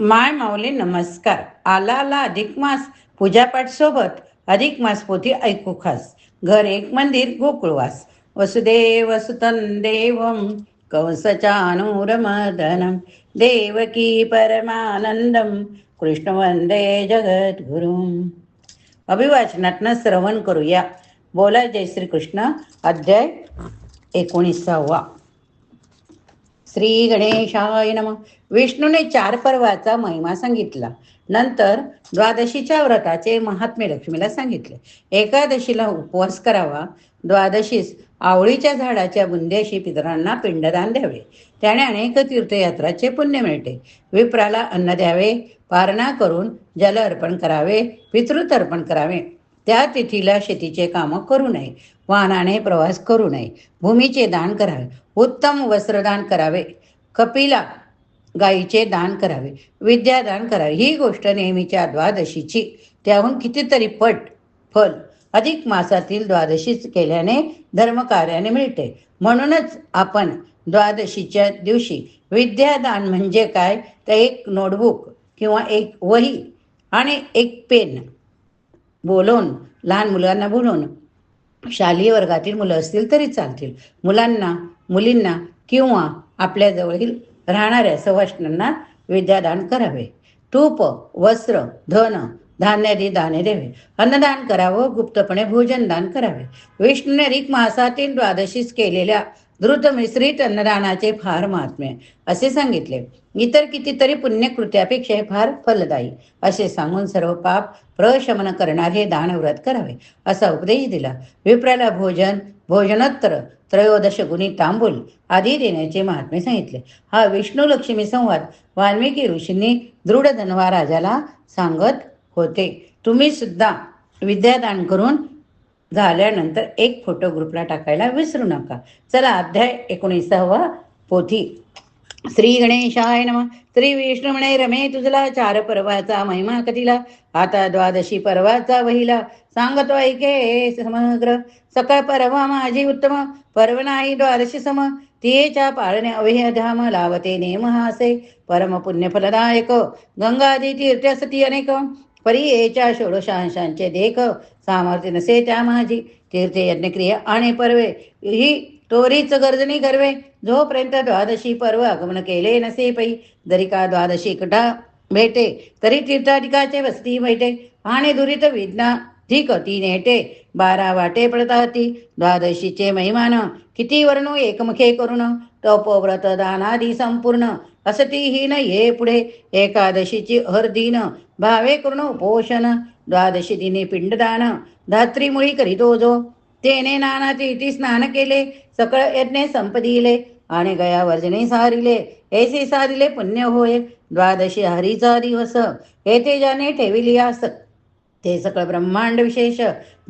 माय माऊली नमस्कार. आला आला अधिक मास, पूजापाठ सोबत अधिक मास पोथी ऐकू खास. घर एक मंदिर गोकुळवास, वसुदेव सुतं देवं कंसचानूरमर्दनं देवकी परमानंदम कृष्ण वंदे जगद्गुरुम. अभिवाचनातनं श्रवण करूया. बोला जय श्री कृष्ण. अध्याय 19. श्री गणेशाय नमः. विष्णूने 4 पर्वाचा महिमा सांगितला. नंतर द्वादशीच्या व्रताचे महात्म्य लक्ष्मीला सांगितले. एकादशीला उपवास करावा. द्वादशीस आवळीच्या झाडाच्या बुंद्याशी पितरांना पिंडदान द्यावे. त्याने अनेक तीर्थयात्राचे पुण्य मिळते. विप्राला अन्न द्यावे. पारणा करून जल अर्पण करावे. पितृतर्पण करावे. त्या तिथीला शेतीचे कामं करू नये. वाहनाने प्रवास करू नये. भूमीचे दान करावे. उत्तम वस्त्रदान करावे. कपिला गायीचे दान करावे. विद्यादान करावे. ही गोष्ट नेहमीच्या द्वादशीची त्याहून कितीतरी पट फल अधिक मासातील द्वादशीच केल्याने धर्मकार्याने मिळते. म्हणूनच आपण द्वादशीच्या दिवशी विद्यादान म्हणजे काय तर एक नोटबुक किंवा एक वही आणि एक पेन बोलवून, लहान मुलांना बोलवून, शालेय वर्गातील मुलं असतील तरी चालतील, मुलांना, मुलींना किंवा आपल्याजवळील राहणाऱ्या सवाष्णांना विद्यादान करावे. तूप, वस्त्र, धन, धान्यादी दाने द्यावे. अन्नदान करावं. गुप्तपणे भोजन दान करावे. विष्णूने अधिक मासातील द्वादशीस केलेल्या द्रुत मिश्रित अन्नदानाचे फार महात्म्य असे सांगितले. इतर कितीतरी पुण्यकृत्यापेक्षा हे फार फलदायी असे सांगून सर्व पाप प्रशमन करणारे हे दानव्रत करावे असा उपदेश दिला. विप्राला भोजनोत्तर 13 गुणी तांबूल आदी देण्याचे महात्म्य सांगितले. हा विष्णू लक्ष्मी संवाद वाल्मिकी ऋषींनी दृढ धनवा राजाला सांगत होते. तुम्ही सुद्धा विद्यादान करून झाल्यानंतर एक फोटो ग्रुपला टाकायला विसरू नका. चला अध्याय 19 पोथी. श्री गणेशाय नमः. श्री विष्णू म्हणे, रमे तुझला 4 पर्वाचा महिमा कथिला. आता द्वादशी पर्वाचा वहिला सांगतो ऐके समग्र. सकाळ पर्वा माझी उत्तम, पर्व नाही द्वादशी सम. तियेच्या पाळणे अवेह धाम, लावते नेम हासे. परम पुण्य फलदायक गंगादी तीर्थ सती अनेक. परी षोडशांशांचे देख, सामर्थ्य नसे त्या माझी. तीर्थ यज्ञक्रिया आणि पर्वे ही तोरीच गर्जनी करवे. जोपर्यंत द्वादशी पर्व आगमन केले नसे पै, जरी का द्वादशी कटा भेटे तरी तीर्थाधिकाचे वस्ती बैठे. आणि दुरित विज्ञाधिक ती नेटे, 12 वाटे पडताती. द्वादशीचे महिमान किती वर्णो एकमुखे करून, तपोव्रत दानादी संपूर्ण असतीहीन ये पुढे. एकादशीची हरदीन भावे करून उपोषण, द्वादशी दिनी पिंडदान धात्रीमुळी करीतो जो. तेने नाना तीर्थी स्नान केले, सकळ यज्ञे संपदिले. आणि गया वर्जने सारिले, ऐसे सारिले पुण्य होय. द्वादशी हरीचा दिवस, येथे ज्याने ठेविलियास ते सकळ ब्रह्मांड विशेष.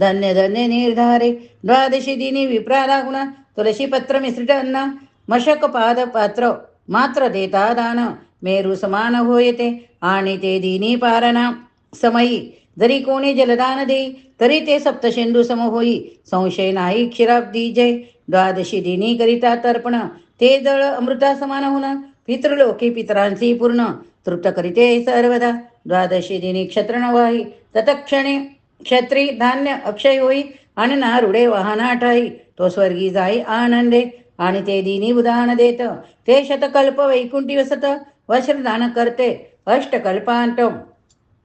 धन्य धन्य निर्धारे. द्वादशी दिनी विप्राला गुण, तुळशी पत्र मिश्रित अन्न, मशक पाद पात्र मात्र देता दान. मेरू समान होय ते, आणि ते दिनी पारणा समयी जरी कोणी जलदान देई, तरी ते सप्तशेंदू सम होई. संशय नाही क्षीराब्दी जय. द्वादशी दिनी करिता तर्पण, ते जळ अमृता समान होण. पितृलोकी पितरांची पूर्ण, तृप्त करीते सर्वदा. द्वादशी दिनी क्षत्र नवाही, तत्क्षणे क्षत्री धान्य अक्षय होई. आणि ना रुडे वाहना ठाई, तो स्वर्गी जाई आनंदे. आणि ते दिनी उदाहरण देत, ते शतकल्प वैकुंठी वसत. वस्त्रदान करते अष्टकल्पांत,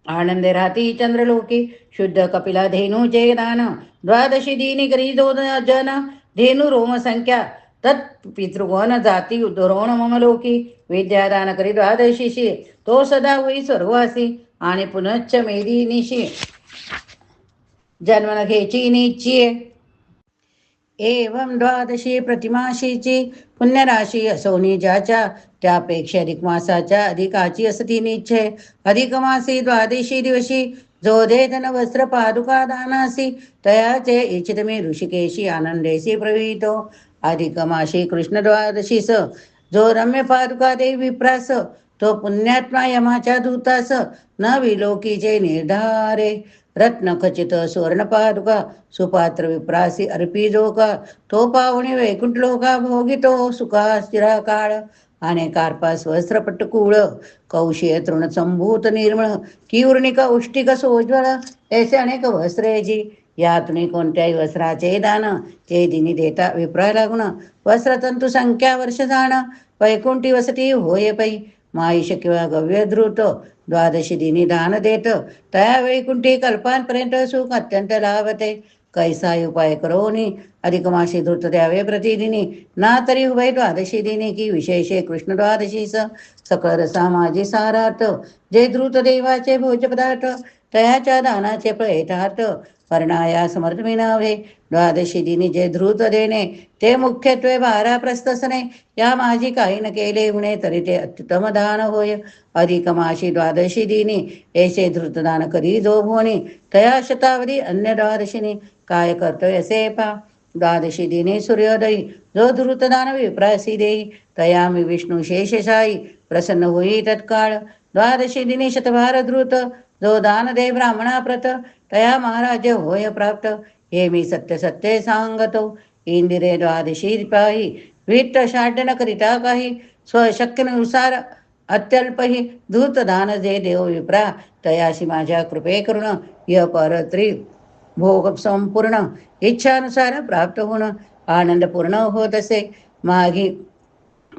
आनंदे राहती चंद्रलोकी. शुद्ध कपिला धेनूचे दान, द्वादशी दिनी करी दो जन. धेनू रोम संख्या तत् पितृगण जाती दुरोण ममलोकी. विद्यादान करी द्वादशीशी, तो सदा होई स्वर्गवासी. आणि पुनश्च मेदिनीशी जन्मन घेची निश्चिये. एवं द्वादशी प्रतिमाशीची पुण्यराशी असोनी ज्याच्या, त्यापेक्षा अधिक मासाच्या अधिकाची असती निश्चय. अधिक मासी द्वादशी दिवशी, जो दे धन वस्त्र पादुका दानासी. तयाचे इच्छित मी ऋषिकेशी, आनंदेशी प्रवितो. अधिक माशी कृष्ण द्वादशीस, जो रम्य पादुका दे विप्रास. तो पुण्यात्मा यमाच्या दूतास, न विलोकीचे निर्धारे. रत्न खचित सुवर्ण पादुका, सुपात्र विप्रासी अर्पी जो का. तो पाहुणे वैकुंठ लोका, भोगितो सुखा स्थिरा काळ. आणि कार्पास वस्त्रपटकुळ कौशीय तृणसंभूत निर्मळ किवर्णिक उष्टिक सोज्वळ ऐसे अनेक वस्त्रेजी यातून कोणत्याही वस्त्राचे दान ते दिनी देता विप्राय लागून वस्त्रतंतु संख्या वर्ष जाण वैकुंठी वसती होय पै माईश किंवा गव्य द्रुत द्वादशी दिनी दान देत तया वैकुंठी कल्पांपर्यंत सुख अत्यंत लाभते कैसा उपाय करोनी अधिक माशी धृत द्यावे प्रतिदिनी ना तरी उभय द्वादशी दिनी की विशेषे कृष्ण द्वादशीस सकळ रसा माझी सारार्थ जे धृत देवाचे भोज पदार्थ तयाच्या दानाचे फळ येतात वर्णाया समर्थमी नावे द्वादशी दिनी जे धृत देणे ते मुख्यत्वे 12 प्रस्तसने या माझी काही न केले हुणे तरी ते अत्युत्तम दान होय अधिक माशी द्वादशी दिनी ऐसे धृतदान करी जो भुवनी तया शतावधी अन्य द्वादशीनी काय कर्तव्य असे पा द्वादशी दिनी सूर्योदयी जो धृतदान विप्रासी देई तया मी विष्णू शेषशायी प्रसन्न होई तत्काळ द्वादशी दिनी शतभार धृत जो दान दे ब्राह्मणा प्रत तया महाराज होय प्राप्त हे मी सत्य सत्य सांगतो इंदिरे द्वादशी पाही वित्त षाढ्य न करिता काही स्वशक्यनुसार अत्यल्पही धूत दान जे देव विप्रा तयाशी माझ्या कृपे करुण य परत्री भोग संपूर्ण इच्छानुसार प्राप्त होणं आनंद पूर्ण होत असे मागी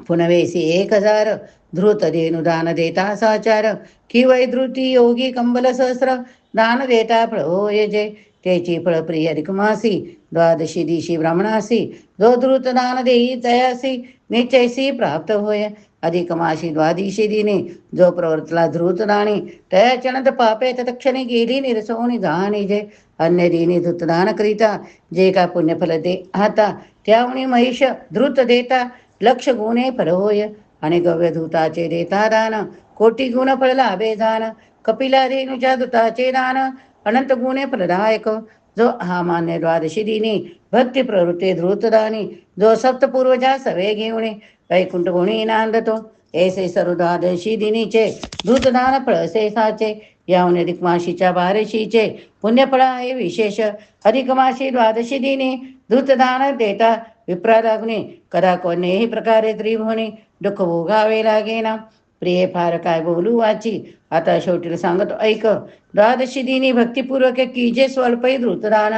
पुनवेसी 1000 धृत दान देता साचार कि वैधृती योगी कंबल सहस्र दान देता फळ होय जे त्याची फळ प्रिय अधिकमासी द्वादशी दिशी ब्राह्मणासी जो धृत दान देई तयासी निश्चयसी प्राप्त होय अधिकमाशी द्वादशी दिने जो प्रवर्तला धृत दाणी तयाचनंत पापे तत्क्षणी गेली निरसवणी जाणी जे अन्य दिनी धृतदान करिता जे का पुण्यफल दे आता त्यावणी महिष धृत देता लक्ष गुणे फल होय आणि गव्य धूताचे देता दान कोटी गुण फळ लाभे दान कपिला रेणुच्या धुताचे दान अनंत गुणे फलदायक जो हा मान्य द्वादशी दिनी भक्ती प्रवृत्ती धृतदानी जो सप्तपूर्वजा सवे घेऊणे वैकुंठ गुणी नांदतो ऐसे सर्व द्वादशी दिनीचे धृतदान फळसे साचे याहून अधिक माशीच्या बारशीचे पुण्यफळ आहे विशेष अधिक माशी द्वादशी दिनी धृतदान देता विप्रा लागणे कदा कोणीही प्रकारे त्रिभुवनी दुःख भोगावे लागेना प्रिय फार काय बोलू वाची आता शेवटी सांगतो ऐक द्वादशी दिनी भक्तिपूर्वक कीजे स्वल्पही धृतदान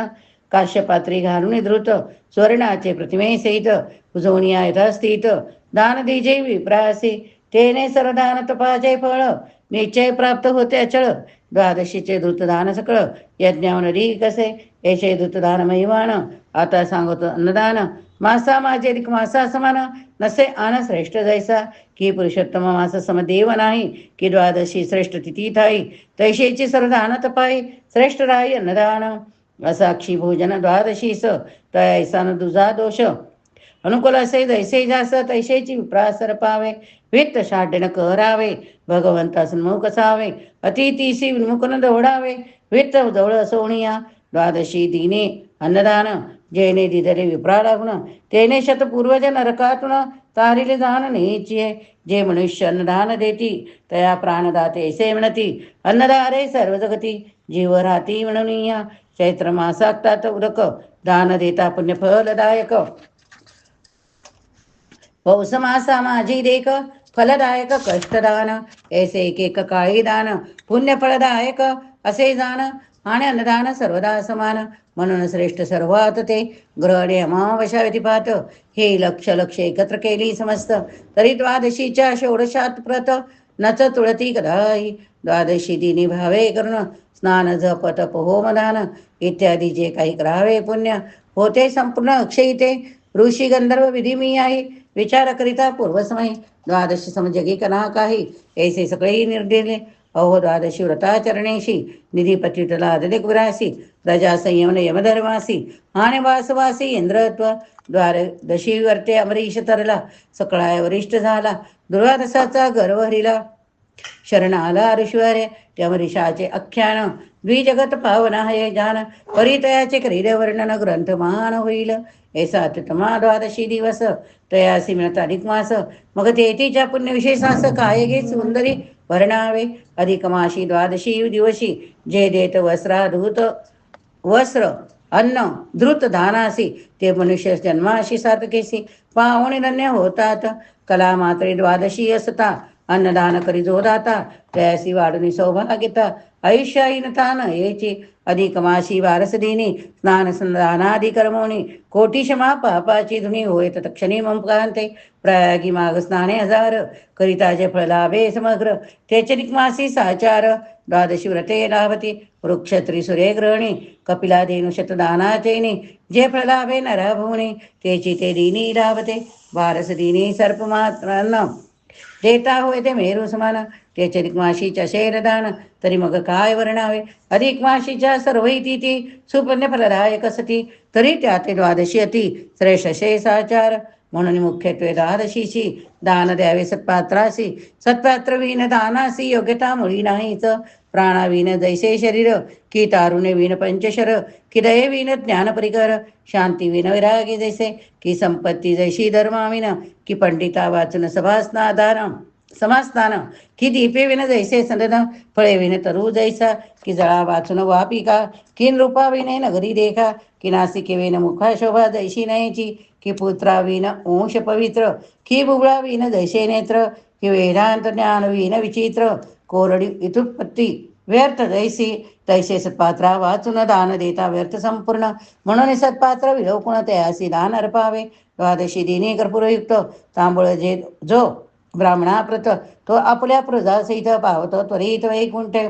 काश्यपात्री घालून धृत स्वर्णाचे प्रतिमे सहित उजवणिया यथास्थित दान दीजे विप्रासी तेने सर्वदान तपाचे फळ निश्चय प्राप्त होते अचळ द्वादशीचे धृतदान सकळ यज्ञावनरी कसे ऐसे धृतदान महिवान आता सांगतो अन्नदान मासा माझे अधिक मासा समान नसे आन श्रेष्ठ जैसा की पुरुषोत्तम मास समदेव नाही की द्वादशी श्रेष्ठ तिथी थाई तैशेची सर्वदान तपाई श्रेष्ठ राही अन्नदान असाक्षी भोजन द्वादशीस तैसा न दुजा दोष अनुकूल असे दैसे जास तैसेची विप्रासर पावे वित्त षाढ्यन करावे भगवंता सन्मुख असावे अतिथीसी विमुखन दौडावे वित्त जवळ सोनिया द्वादशी दिने अन्नदान जेने दिदरे विप्रा लागून तेने शतपूर्वज नरकातून तारिले दान नेचिये जे मनुष्य अन्नदान देती तया प्राणदाते ऐसे म्हणती अन्नदारे सर्व जगती जीव राहती म्हणूनिया चैत्र मासात उदक दान देता पुण्यफलदायक पौष मासा माझी देख फलदायक कष्टदान ऐसे एक काळी दान पुण्यफलदायक असे जाण आणि अन्नदान सर्वदा समान म्हणून श्रेष्ठ सर्वात ते ग्रहणे अमावस्या व्यतिपात हे लक्ष एकत्र केली समस्त तरी द्वादशीच्या षोडशात प्रत नच तुळती कदाही द्वादशी दिनी भावे कर्ण स्नान जप तप होमदान इत्यादी जे काही करावे पुण्य होते संपूर्ण अक्षयिते ऋषी गंधर्व विधिमी आहे विचार करिता पूर्वसमय द्वादशी समजगी कना काही ऐसे सगळेही निर्दिले अहो द्वादशी व्रताचरणेशी निधीपतितला अधिक विरासी प्रजा संयमन यमधर्मासी आणि वासवासी इंद्रत्व द्वादशी वर्ते अमरीश तरला सकळाय वरिष्ठ झाला दुर्वादसाचा गर्व हरिला शरण आला ऋषीवारे त्यामरीशाचे आख्यान द्विजगत पावन आहे जान परितयाचे करीर वर्णन ग्रंथ महान होईल ऐसा अत्युत्तमा द्वादशी दिवस तयासी मिळत अधिक मास मग तेथीच्या पुण्यविशेषास काय घे सुंदरी वर्णावे अधिक माशी द्वादशी दिवशी जे देत वस्त्राधूत वस्त्र अन्न धृत दानासी ते मनुष्य जन्माशी सातकेसी पाहुणे धन्य होतात कला मात्रे द्वादशी असता, अन्नदान करी जो दाता, तयासी वाढुनी सौभाग्यता, आयुष्याहीनता न याची, अधिक मासी वारस दिनी, स्नान संदानादी कर्मोनी, कोटी क्षमा पापाची धुनी होय तत्क्षणी ममकांते, प्रयागी माग स्नाने हजार, करिताचे फळ लाभे समग्र, त्याचनिक मासी साचार, द्वादशी व्रते लाभती, वृक्ष त्रिसुरे ग्रहणी, कपिला धेनु शतदानाचैनी, जे फळ लाभे नरभुवनी, त्याची ते दिनी लाभते, वारस दिनी सर्पमात्रांना, देता होय ते मेरू समान, त्याचे अधिक माशीच्या शेरदान, तरी मग काय वर्णावे, अधिक माशीच्या सर्व इति सुपुण्य फलदायक सती, तरी त्या ते द्वादशी अति श्रेष्ठ शेषाचार, म्हणून मुख्यत्वे द्वादशीची दान द्यावे सत्पात्रासी, सत्पात्र दानासी योग्यता मुळी नाहीच, प्राणाविन जैसे शरीर, की तारुण्य विन पंचशर, की दये ज्ञान परिकर, शांती वैरागी जैसे, की संपत्ती जैशी धर्माविन, की पंडिता वाचन समास्तान, की दीपे विन जैसे संदन, फळे विन तरु जैसा, की जळा वाचून वापिका, की नृपा विने नगरी देखा, की नासिके विन मुखा शोभा जैशी नयची, की पुत्रा विन अंश पवित्र, की बुबळा विन जैसे नेत्र, की वेदांत ज्ञान विन विचित्र, कोरडी इतुत्पत्ती व्यर्थ जैसी, तैसे सत्पात्रा वाचून दान देता व्यर्थ संपूर्ण, म्हणून सत्पात्र विलोकुण तयासी दान अर्पावे, द्वादशी दिनी कर्पूरयुक्त तांबूळ जो ब्राह्मणाप्रत, तो आपल्या प्रजासहित पावतो त्वरित वैकुंठे,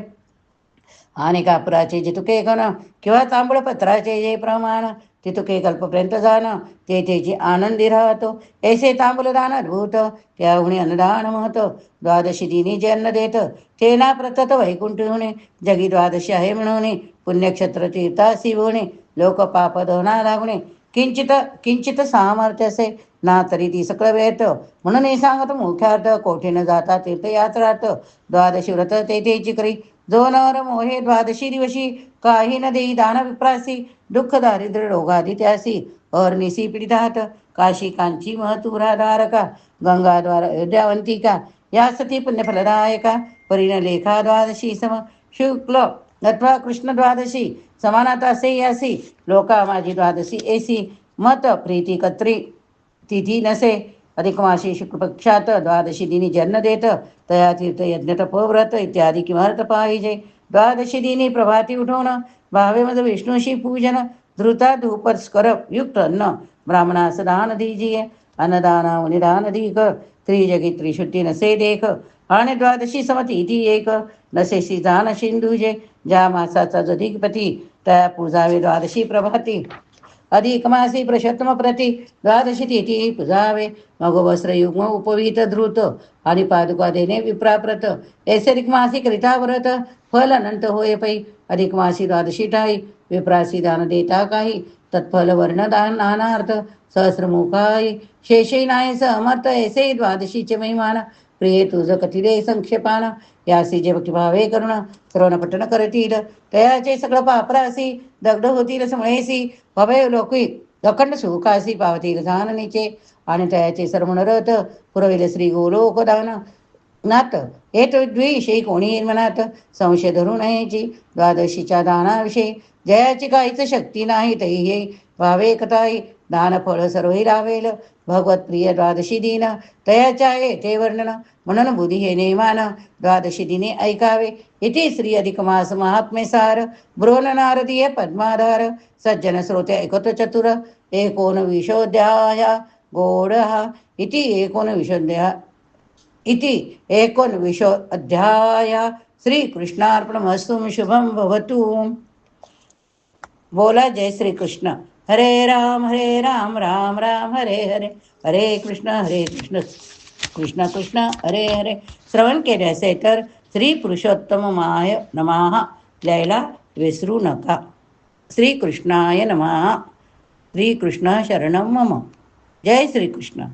आणि कापुराचे जितुके कण, किंवा तांबूळ पत्राचे जे प्रमाण, तितुके कल्पपर्यंत जाणं, तेथेची आनंदी राहतो, ऐसे तांबूलदान अद्भुत, त्याहुणे अन्नदान महत, द्वादशी दिनी जे अन्न देत, ते ना प्रतत वैकुंठ होणे, जगी द्वादशी आहे म्हणून, पुण्यक्षत्र तीर्थासी होणे, लोक पाप दहना लागणे, किंचित किंचित सामर्थ्यसे ना तरी ती सकळ वेत, म्हणून हे सांगत मुख्यार्थ, कोठे न जाता तीर्थयात्रार्थ, द्वादशी व्रत तेथेची करी, जो नर मोहे द्वादशी दिवशी, काही न देई दान विप्रासी, दुःख दारिद्र्य रोगादी त्यासी, अरनिसी पीडितात, काशी कांची महतुरा द्वारका, गंगाद्वार अयोध्यावंतिका, या सती पुण्यफलदायका, परिण लेखा द्वादशी सम, शुक्ल अथवा कृष्ण द्वादशी समानात असे यासी, लोका माझी द्वादशी एसी, मत प्रीती कत्री तिथी नसे, अधिक मासी शुक्ल पक्षात द्वादशी दिनी जन्म देत, तया तीर्थ यज्ञ तपोव्रत इत्यादी किमर्थ पाहिजे, द्वादशी दिनी प्रभाती उठवण, भावे मध विष्णूशी पूजन, धृता धूपस्कर युक्त अन्न, ब्राह्मणास दान दीजिये, अन्नदाना निदान दीक, त्रिजगी त्रिशुद्धी नसे देख, आणि द्वादशी समती एक, नसेशी जान सिंधुजे, ज्या मासाचा जधिकपती, त्या पूजावे द्वादशी प्रभाती, अधिक मासी प्रशतम प्रती, द्वादशी तिथी पूजावे, मग वस्त्रयुग्म उपवीत धृत, आणि पादुका देणे विप्राप्रत, ऐसरिक मासी करिता व्रत, फल अनंत होय पै, अधिक मासी द्वादशी ठाई, विप्रासी दान देता काही, तत्फल वर्ण दान नानार्थ, सहस्रमुखाई शेषई नाय समर्थ, ऐसे द्वादशीचे महिमान, प्रिय तुझ कथिले संक्षेपान, यासी जे भक्तिभावे करुण श्रवण पठण करतील, तयाचे सगळं पापरासी, दग्ध होतील समळेसी, भवय लोकी अखंड सुखासी पावतील जाणनीचे, आणि तयाचे सर्वणरथ पुरविले श्री गोलोकदान नाथ, हे तो द्विषयी कोणी मनात संशय धरू नयेची, द्वादशीच्या दानाविषयी जयाची काहीच शक्ती नाही, तही हे भावे कथाई, दान फळ सर्वही लावेल, भगवत प्रिय द्वादशी दिन तयाच्या आहे ते वर्णन, म्हणून बुधी हे नेमान द्वादशी दिने ऐकावे, इथे श्री अधिक मास महात्मे सार, ब्रोन नारदीय पद्माधार, सज्जन श्रोते ऐकत चतुर, एकोनविशोऽध्याय गोड हा, इति एकोनविशो अध्याय, श्रीकृष्णार्पणमस्तु, शुभम भवतु. बोला जय श्री कृष्ण. हरे राम राम राम हरे हरे, हरे कृष्ण कृष्ण कृष्ण हरे हरे. श्रवण केले असे तर श्री पुरुषोत्तम माय नमः लिहायला विसरू नका. श्री कृष्णाय नमः. श्री कृष्ण शरणम मम. जय श्री कृष्ण.